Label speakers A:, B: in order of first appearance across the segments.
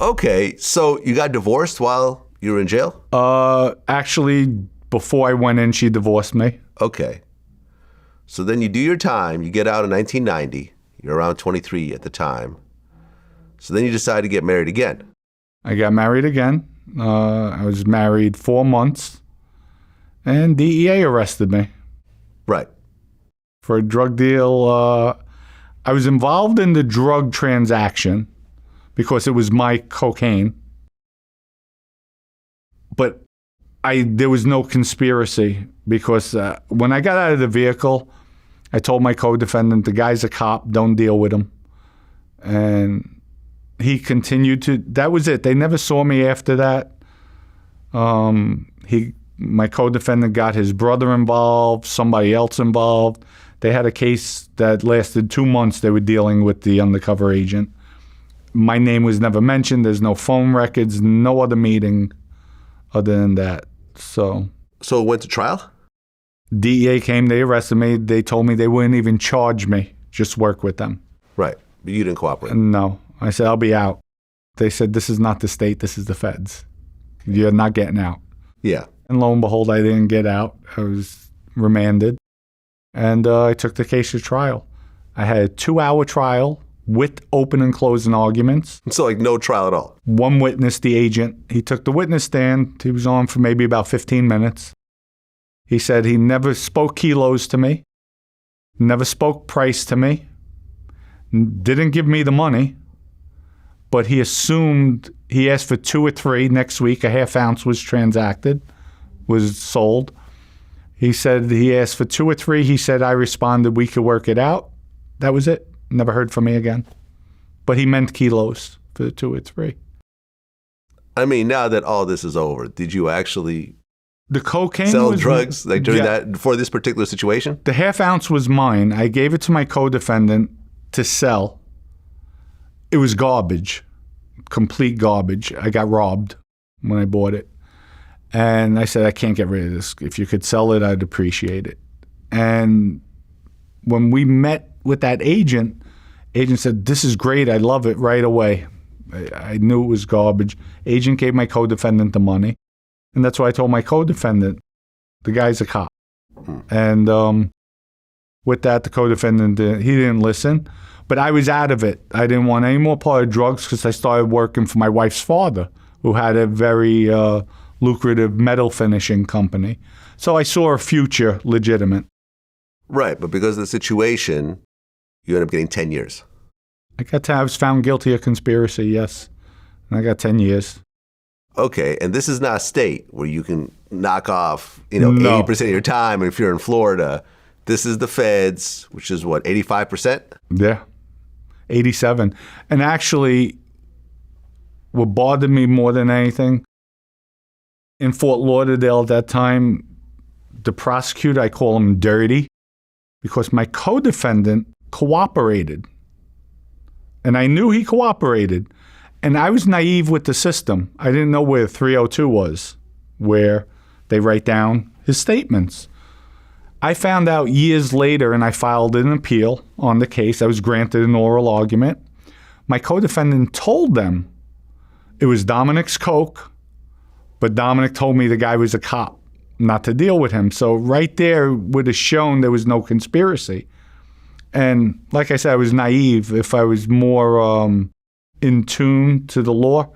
A: Okay, so you got divorced while you were in jail?
B: Actually, before I went in, she divorced me.
A: Okay. So then you do your time, you get out in 1990, you're around 23 at the time. So then you decide to get married again.
B: I got married again. I was married 4 months, and DEA arrested me.
A: Right.
B: For a drug deal. I was involved in the drug transaction because it was my cocaine. But there was no conspiracy because when I got out of the vehicle, I told my co-defendant, the guy's a cop, don't deal with him. And he continued to, that was it. They never saw me after that. My co-defendant got his brother involved, somebody else involved. They had a case that lasted 2 months. They were dealing with the undercover agent. My name was never mentioned. There's no phone records, no other meeting other than that. So
A: it went to trial?
B: DEA came, they arrested me. They told me they wouldn't even charge me, just work with them.
A: Right. But you didn't cooperate?
B: No. I said, I'll be out. They said, this is not the state, this is the feds. You're not getting out.
A: Yeah.
B: And lo and behold, I didn't get out. I was remanded. And I took the case to trial. I had a 2-hour trial with open and closing arguments.
A: So like no trial at all?
B: One witness, the agent, he took the witness stand. He was on for maybe about 15 minutes. He said he never spoke kilos to me, never spoke price to me, didn't give me the money, but he assumed, he asked for 2 or 3 next week. A half ounce was transacted, was sold. He said he asked for 2 or 3. He said I responded, we could work it out. That was it. Never heard from me again. But he meant kilos for the 2 or 3.
A: I mean, now that all this is over, did you actually
B: the cocaine
A: sell
B: was,
A: drugs like during that, for this particular situation?
B: The half ounce was mine. I gave it to my co-defendant to sell. It was garbage, complete garbage. I got robbed when I bought it. And I said, I can't get rid of this. If you could sell it, I'd appreciate it. And when we met with that agent said, this is great. I love it right away. I knew it was garbage. Agent gave my co-defendant the money. And that's why I told my co-defendant, the guy's a cop. And with that, the co-defendant, he didn't listen. But I was out of it. I didn't want any more part of drugs because I started working for my wife's father, who had a very lucrative metal finishing company. So I saw a future legitimate.
A: Right, but because of the situation, you end up getting 10 years.
B: I was found guilty of conspiracy, yes. And I got 10 years.
A: Okay, and this is not a state where you can knock off, 80% of your time. And if you're in Florida, this is the feds, which is what, 85%?
B: Yeah, 87. And actually, what bothered me more than anything, in Fort Lauderdale at that time, the prosecutor, I call him dirty, because my co-defendant cooperated. And I knew he cooperated. And I was naive with the system. I didn't know where 302 was, where they write down his statements. I found out years later, and I filed an appeal on the case. I was granted an oral argument. My co-defendant told them it was Dominick's coke, but Dominick told me the guy was a cop, not to deal with him. So right there would have shown there was no conspiracy. And like I said, I was naive. If I was more in tune to the law,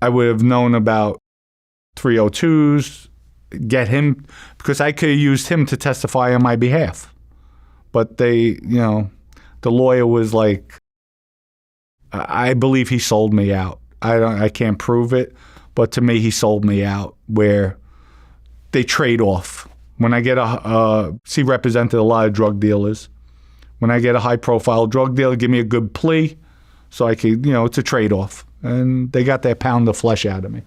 B: I would have known about 302s, get him, because I could have used him to testify on my behalf. But the lawyer was like, I believe he sold me out. I can't prove it, but to me, he sold me out, where they trade off. When I get he represented a lot of drug dealers. When I get a high-profile drug dealer, give me a good plea, so I could, it's a trade-off. And they got their pound of flesh out of me.